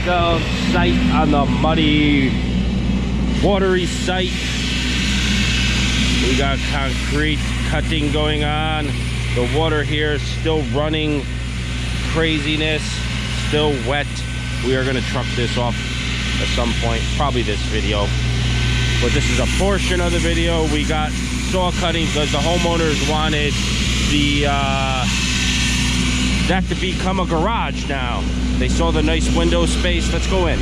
the site, on the muddy, watery site. We got concrete cutting going on. The water here is still running. Craziness, still wet. We are going to truck this off at some point, probably this video. But this is a portion of the video. We got saw cutting because the homeowners wanted the that to become a garage now. They saw the nice window space. Let's go in.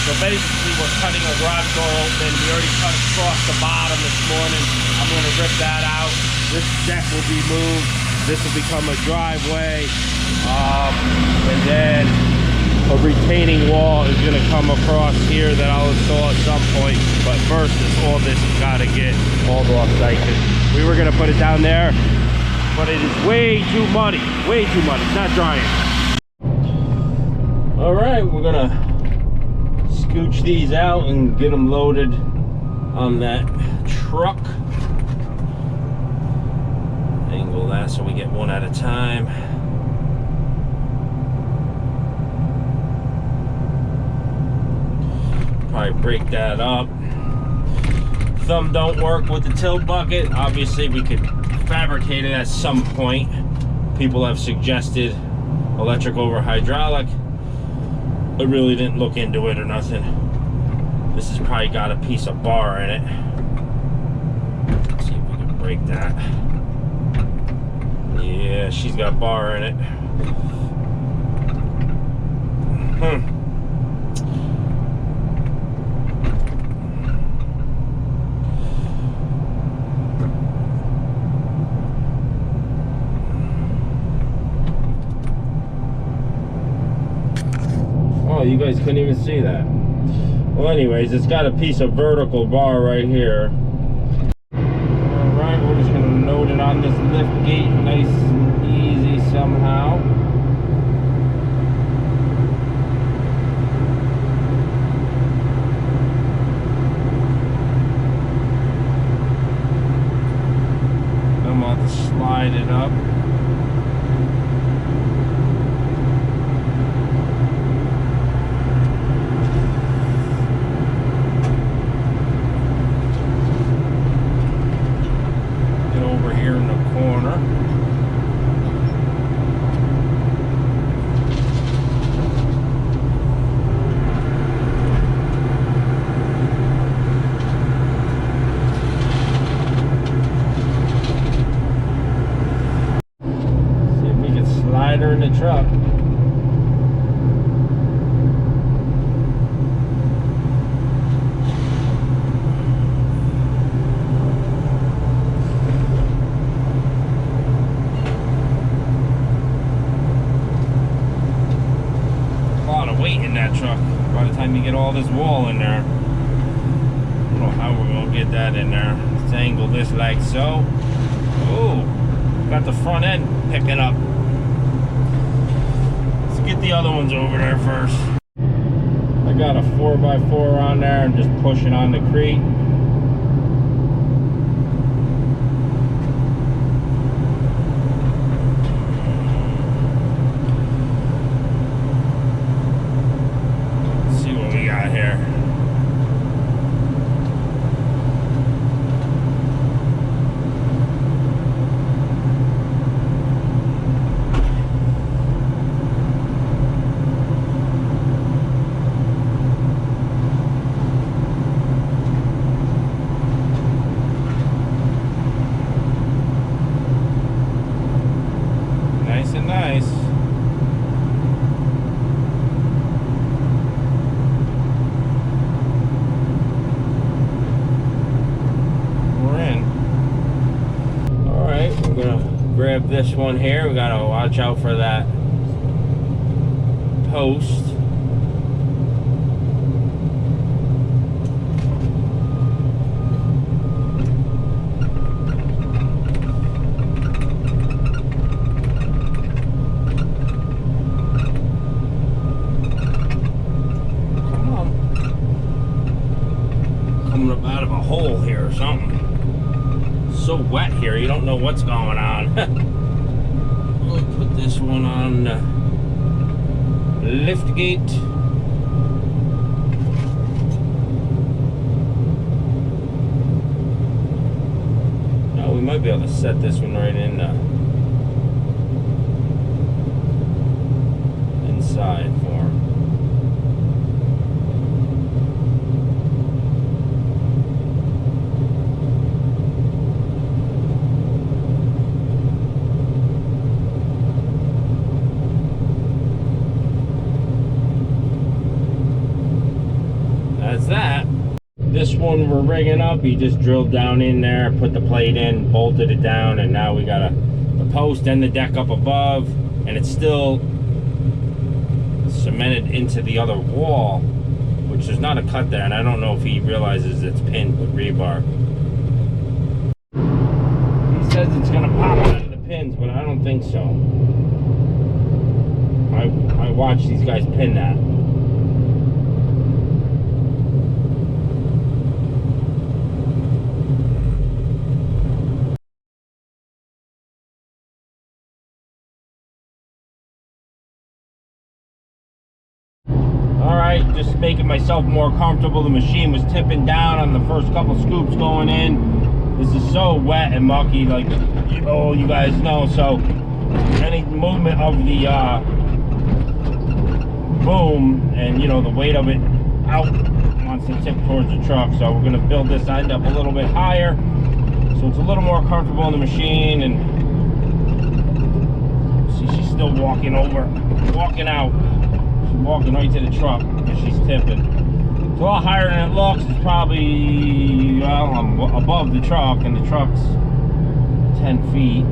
So basically we're cutting a garage door open. We already cut across the bottom this morning. I'm going to rip that out. This deck will be moved. This will become a driveway. And then a retaining wall is going to come across here that I'll install at some point. But first, all this has got to get hauled off site. We were going to put it down there, but it is way too muddy. Way too muddy. It's not drying. All right, we're going to scooch these out and get them loaded on that truck. Angle that so we get one at a time. Probably break that up. Thumb don't work with the tilt bucket. Obviously we could fabricate it at some point. People have suggested electric over hydraulic. I really didn't look into it or nothing. This has probably got a piece of bar in it. Let's see if we can break that. Yeah, she's got bar in it. Oh, you guys couldn't even see that. Well, anyways, it's got a piece of vertical bar right here. Alright, we're just going to load it on this lift gate nice and easy somehow. I'm about to slide it up. In the truck. A lot of weight in that truck by the time you get all this wall in there. I don't know how we're gonna get that in there. Let's angle this like so. Oh, got the front end picking up. Get the other ones over there first. I got a 4x4 on there and just pushing on the crate. Let's see what we got here. Nice. We're in. Alright, we're gonna grab this one here. We gotta watch out for that post. Out of a hole here or something. So wet here, you don't don't know what's going on. We'll put this one on lift gate. Oh, we might be able to set this one right in inside for him. That's that. This one we're rigging up. He just drilled down in there, put the plate in, bolted it down, and now we got the post and the deck up above, and it's still cemented into the other wall, which there's not a cut there, and I don't know if he realizes it's pinned with rebar. He says it's gonna pop out of the pins, but I don't think so. I watch these guys pin that. Alright, just making myself more comfortable. The machine was tipping down on the first couple scoops going in. This is so wet and mucky, like you guys know, so any movement of the boom and the weight of it out wants to tip towards the truck. So we're going to build this end up a little bit higher so it's a little more comfortable in the machine. And see, she's still walking out. Walking right to the truck because she's tipping. It's a lot higher than it looks. It's probably, well, I'm above the truck, and the truck's 10 feet,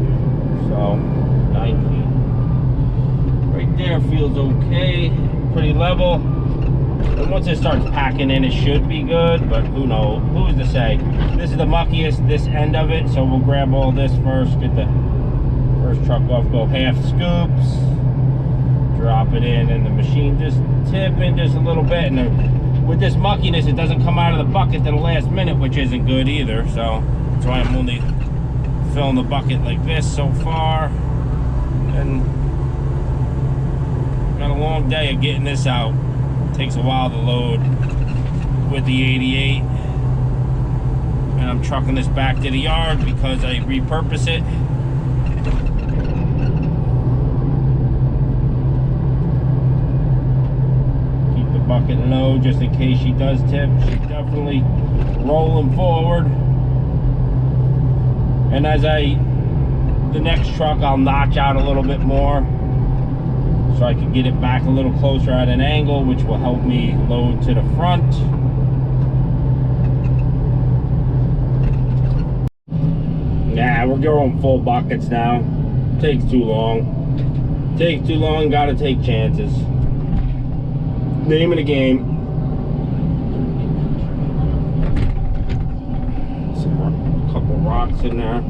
so 9 feet. Right there feels okay, pretty level. And once it starts packing in, it should be good, but who knows? Who's to say? This is the muckiest, this end of it, so we'll grab all this first, get the first truck off, go half scoops. Drop it in, and the machine just tipping just a little bit, and with this muckiness it doesn't come out of the bucket to the last minute, which isn't good either. So that's why I'm only filling the bucket like this so far, and got a long day of getting this out. It takes a while to load with the 88, and I'm trucking this back to the yard because I repurpose it. Bucket low just in case she does tip. She's definitely rolling forward, and as the next truck I'll notch out a little bit more so I can get it back a little closer at an angle, which will help me load to the front. Nah, we're going full buckets now. Takes too long. Gotta take chances. Name of the game. A couple rocks in there.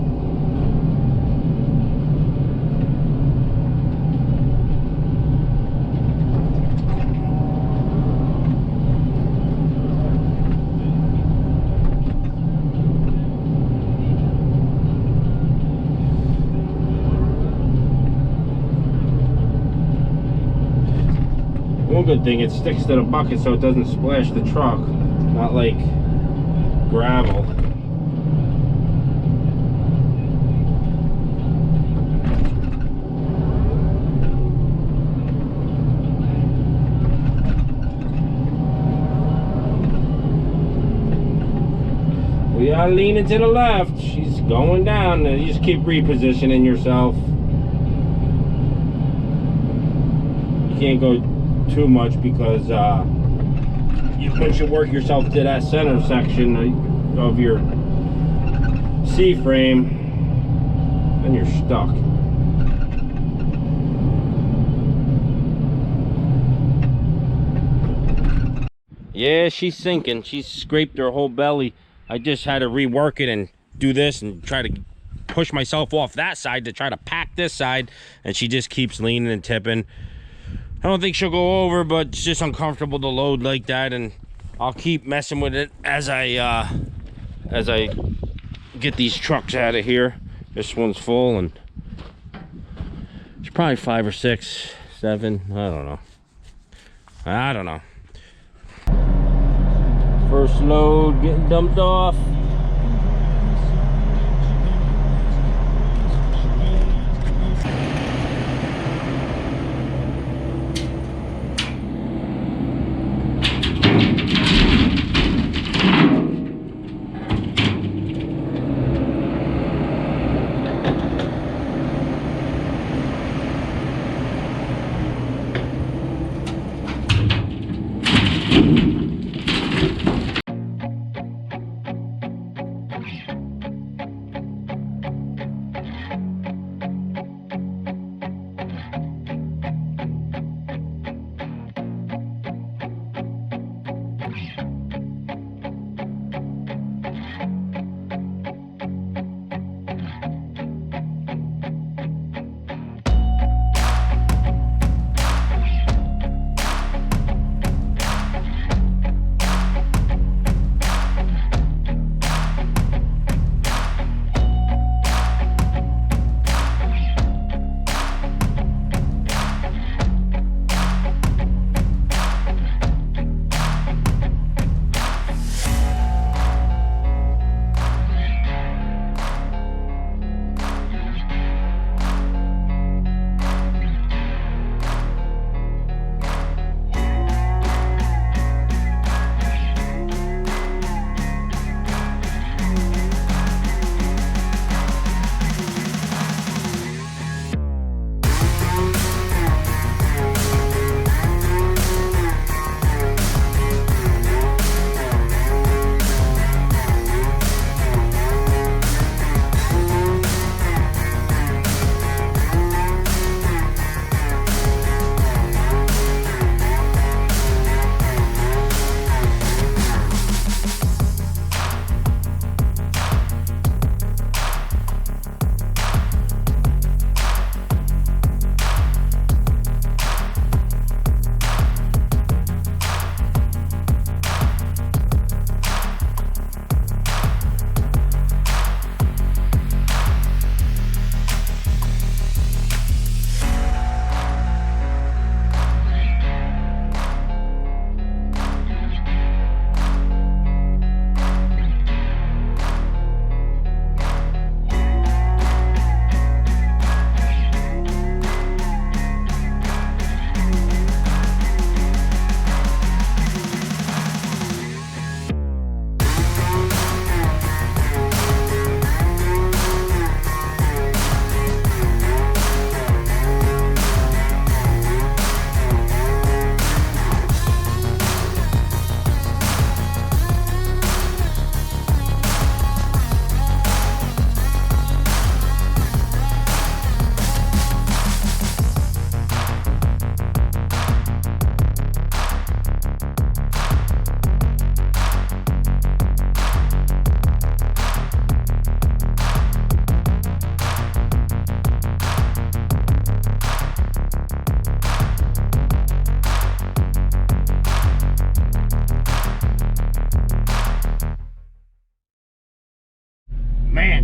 One good thing, it sticks to the bucket so it doesn't splash the truck, not like gravel. We are leaning to the left. She's going down. You just keep repositioning yourself. You can't go too much because once you work yourself to that center section of your C-frame, then you're stuck. Yeah, she's sinking. She's scraped her whole belly. I just had to rework it and do this and try to push myself off that side to try to pack this side, and she just keeps leaning and tipping. I don't think she'll go over, but it's just uncomfortable to load like that, and I'll keep messing with it as I get these trucks out of here. This one's full, and it's probably 5 or 6, 7. I don't know. First load getting dumped off.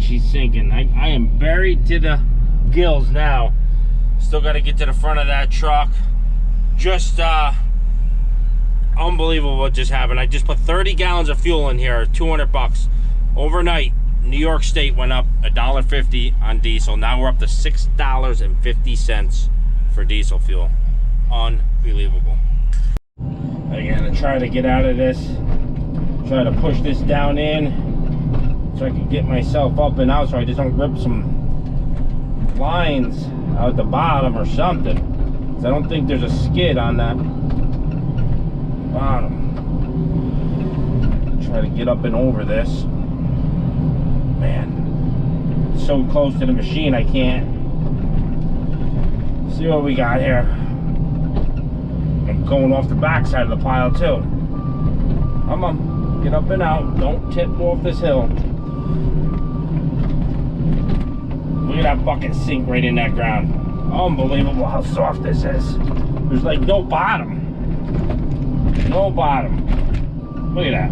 She's sinking. I am buried to the gills now. Still got to get to the front of that truck. Just unbelievable what just happened. I just put 30 gallons of fuel in here, 200 bucks. Overnight, New York State went up $1.50 on diesel. Now we're up to $6.50 for diesel fuel. Unbelievable. Again, I try to get out of this. Try to push this down in so I can get myself up and out so I just don't rip some lines out the bottom or something. 'Cause I don't think there's a skid on that bottom. Try to get up and over this. Man, so close to the machine I can't. See what we got here. I'm going off the back side of the pile too. Come on, get up and out. Don't tip off this hill. Look at that bucket sink right in that ground. Unbelievable how soft this is. There's like no bottom. No bottom. Look at that.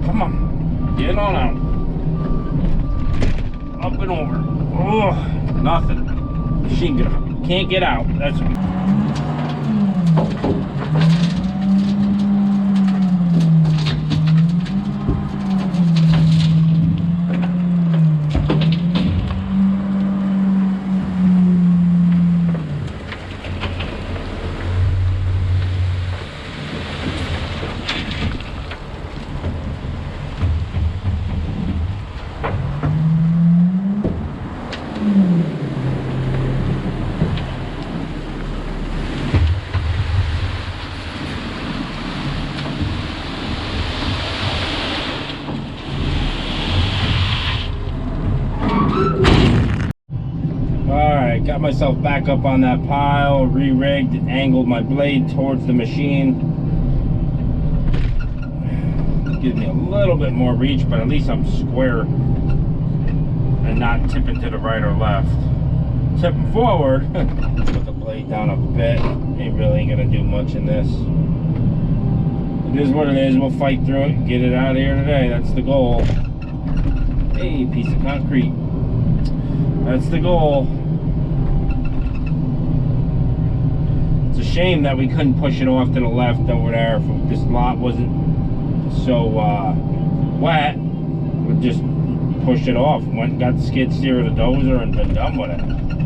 Come on, get on out. up and over. Oh, nothing. Machine can't get out. That's got myself back up on that pile, re-rigged, angled my blade towards the machine. Gives me a little bit more reach, but at least I'm square and not tipping to the right or left. Tipping forward, put the blade down a bit. It really ain't gonna do much in this. It is what it is. We'll fight through it and get it out of here today. That's the goal. Hey, piece of concrete. That's the goal. Shame that we couldn't push it off to the left over there. If this lot wasn't so wet, we just pushed it off. Went and got the skid steer of the dozer and been done with it.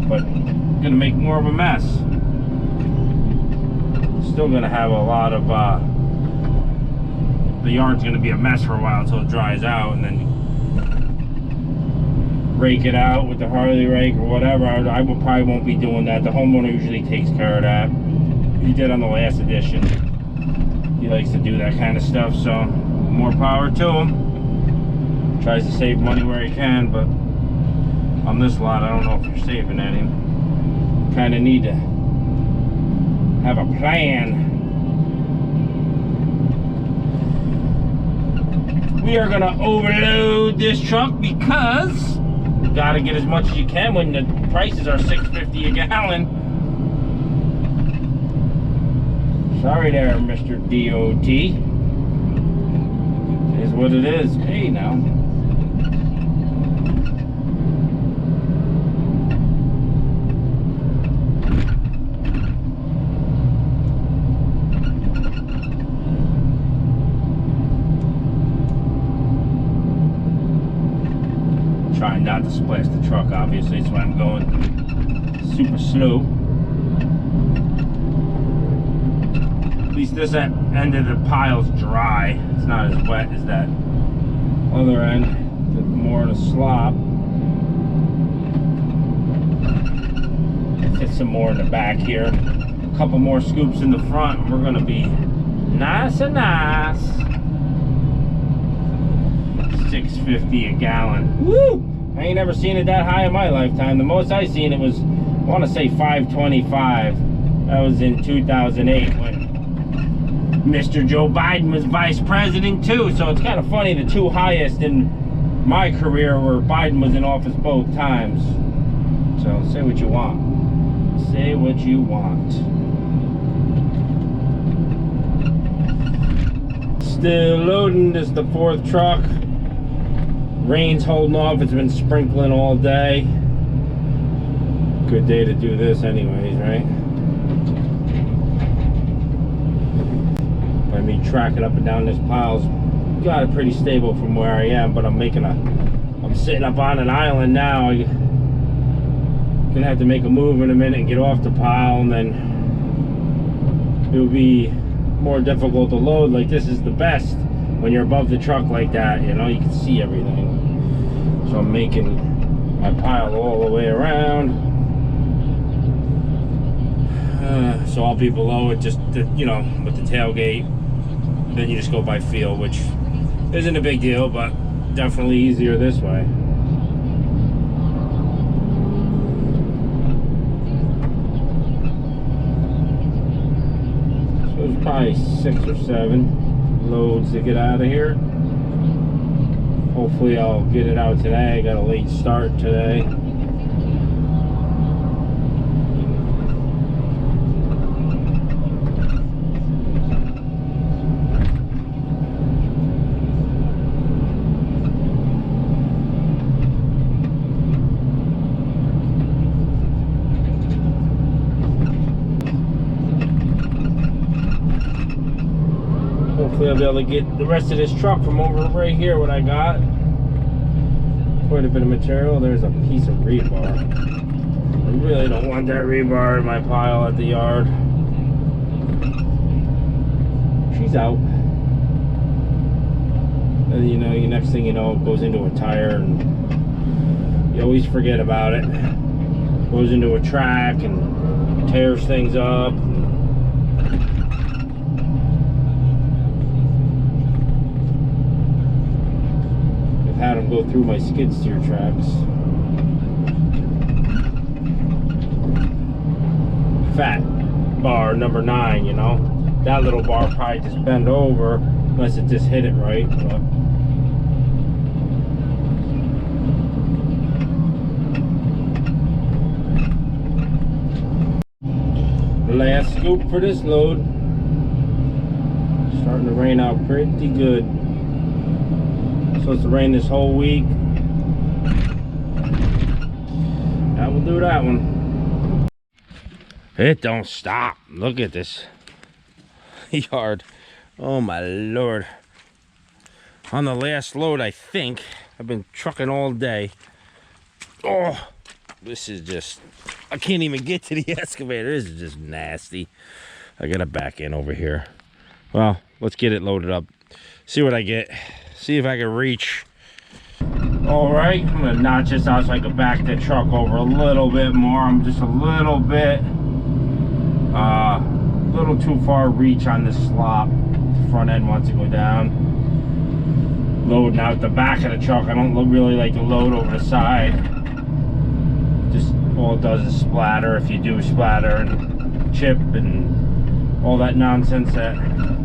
But gonna make more of a mess. Still gonna have a lot of the yard's gonna be a mess for a while until it dries out, and then rake it out with the Harley rake or whatever. I probably won't be doing that. The homeowner usually takes care of that. He did on the last edition. He likes to do that kind of stuff, so more power to him. Tries to save money where he can, but on this lot, I don't know if you're saving any. Kind of need to have a plan. We are gonna overload this truck because you gotta get as much as you can when the prices are $6.50 a gallon. Sorry there, Mr. DOT. It is what it is. Hey, now. Trying not to splash the truck, obviously. That's why I'm going super slow. At least this end of the pile's dry. It's not as wet as that other end. More in a slop. Get some more in the back here. A couple more scoops in the front, and we're gonna be nice and nice. $6.50 a gallon. Woo! I ain't never seen it that high in my lifetime. The most I seen it was, I want to say $5.25. That was in 2008 when Mr. Joe Biden was vice president too. So it's kind of funny, the two highest in my career were Biden was in office both times. So say what you want. Say what you want. Still loading. This is the fourth truck. Rain's holding off. It's been sprinkling all day. Good day to do this anyways, right? By me tracking up and down this pile's got it pretty stable from where I am, but I'm sitting up on an island now. I'm gonna have to make a move in a minute and get off the pile, and then it'll be more difficult to load. Like, this is the best when you're above the truck like that, you know, you can see everything. So I'm making my pile all the way around. So I'll be below it, just, you know, with the tailgate. Then you just go by feel, which isn't a big deal, but definitely easier this way. So there's probably 6 or 7 loads to get out of here. Hopefully I'll get it out today. I got a late start today. Hopefully I'll be able to get the rest of this truck from over right here, what I got. Quite a bit of material. There's a piece of rebar. I really don't want that rebar in my pile at the yard. She's out. And you know, next thing you know, it goes into a tire and you always forget about it. Goes into a track and tears things up. I've had them go through my skid steer tracks. Fat bar number 9, you know. That little bar probably just bent over unless it just hit it right. But last scoop for this load. Starting to rain out pretty good. Supposed to rain this whole week. That will do that one. It don't stop. Look at this yard. Oh my lord. On the last load, I think I've been trucking all day. Oh, this is just, I can't even get to the excavator. This is just nasty. I gotta back in over here. Well, let's get it loaded up, see what I get, see if I can reach. All right, I'm gonna notch this out so I can back the truck over a little bit more. I'm just a little bit too far reach on this slop. The front end wants to go down. Loading out the back of the truck. I don't really like to load over the side. Just all it does is splatter. If you do splatter and chip and all that nonsense, that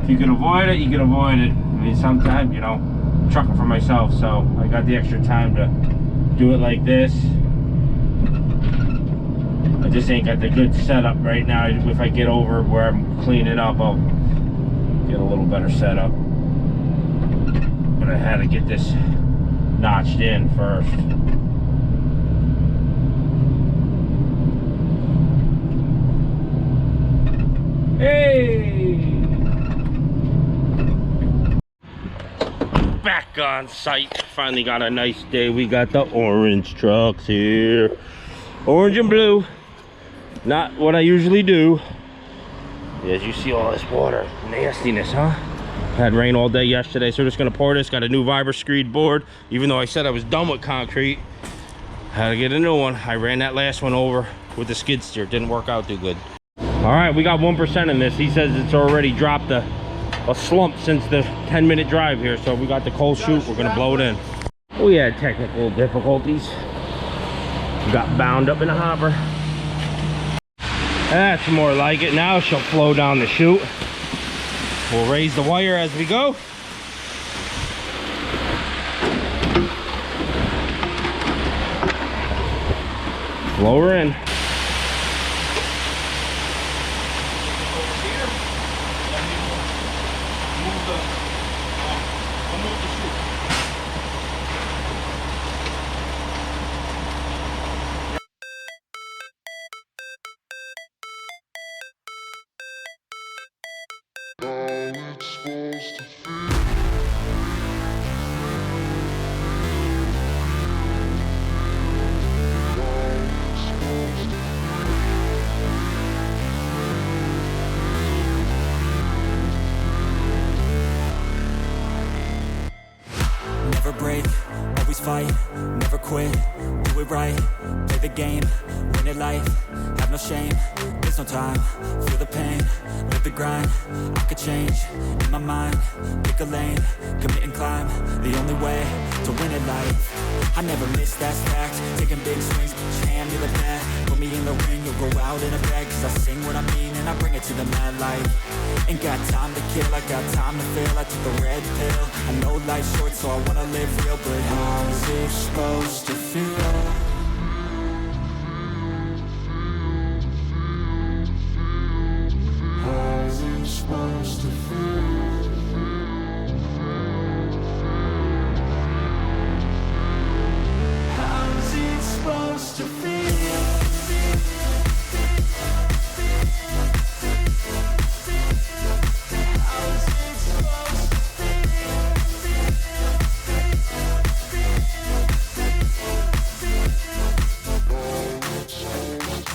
if you can avoid it, you can avoid it. I mean, sometimes, you know, I'm trucking for myself, so I got the extra time to do it like this. I just ain't got the good setup right now. If I get over where I'm cleaning up, I'll get a little better setup. But I had to get this notched in first. Hey! Back on site. Finally got a nice day. We got the orange trucks here. Orange and blue. Not what I usually do. As you see all this water nastiness, huh? Had rain all day yesterday, so we're just gonna pour this. Got a new Vibra screed board. Even though I said I was done with concrete, had to get a new one. I ran that last one over with the skid steer. Didn't work out too good. All right, we got 1% in this. He says it's already dropped a slump since the 10-minute drive here. So we got the cold chute. We're gonna blow it in. We had technical difficulties. We got bound up in the hopper. That's more like it. Now she'll flow down the chute. We'll raise the wire as we go. Flow her in. Never break, always fight, never quit, do it right, play the game, win it life, have no shame, there's no time, feel the pain, live the grind, I could change, in my mind, pick a lane, commit and climb, the only way to win it life, I never miss, that's fact, taking big swings, put your hand to the bat, put me in the ring, you'll go out in a bag, cause I sing what I mean and I bring it to the mad light, ain't got time to kill, I got time to feel, I took the red pill, I know life's short so I wanna live real, but how's it supposed to feel? How's it supposed to feel? How's it supposed to feel? How's it supposed to feel?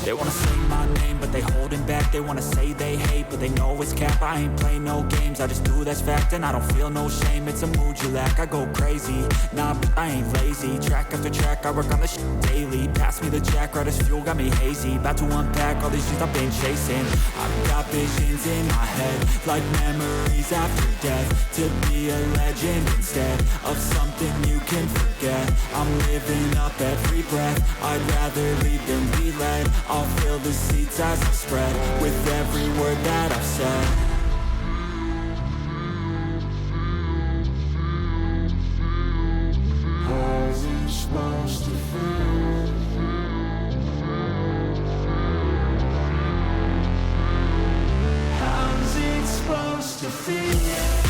They wanna say my name, but they holding back. They wanna say they hate, but they know it's cap. I ain't play no games, I just do that's fact. And I don't feel no shame, it's a mood you lack. I go crazy, nah, but I ain't lazy. Track after track, I work on this shit daily. Pass me the jack, right as fuel, got me hazy. About to unpack all these shit I've been chasing. I've got visions in my head, like memories after death. To be a legend instead of something you can forget. I'm living up every breath, I'd rather lead than be led. I'll fill the seats as I spread with every word that I've said. How's it supposed to feel? How's it supposed to feel?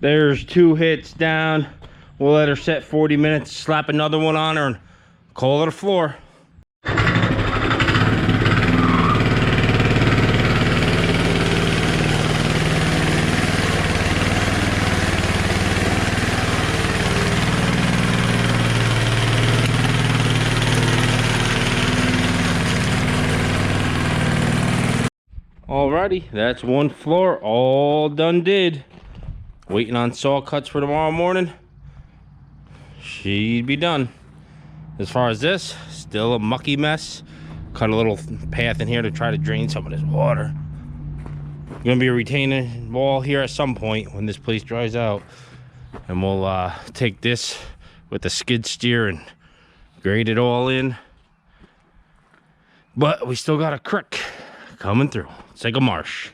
There's 2 hits down. We'll let her set 40 minutes, slap another one on her, and call it a floor. Alrighty, that's 1 floor, all done did. Waiting on saw cuts for tomorrow morning. She'd be done. As far as this, still a mucky mess. Cut a little path in here to try to drain some of this water. Gonna be a retaining wall here at some point when this place dries out. And we'll take this with the skid steer and grade it all in. But we still got a creek coming through. It's like a marsh.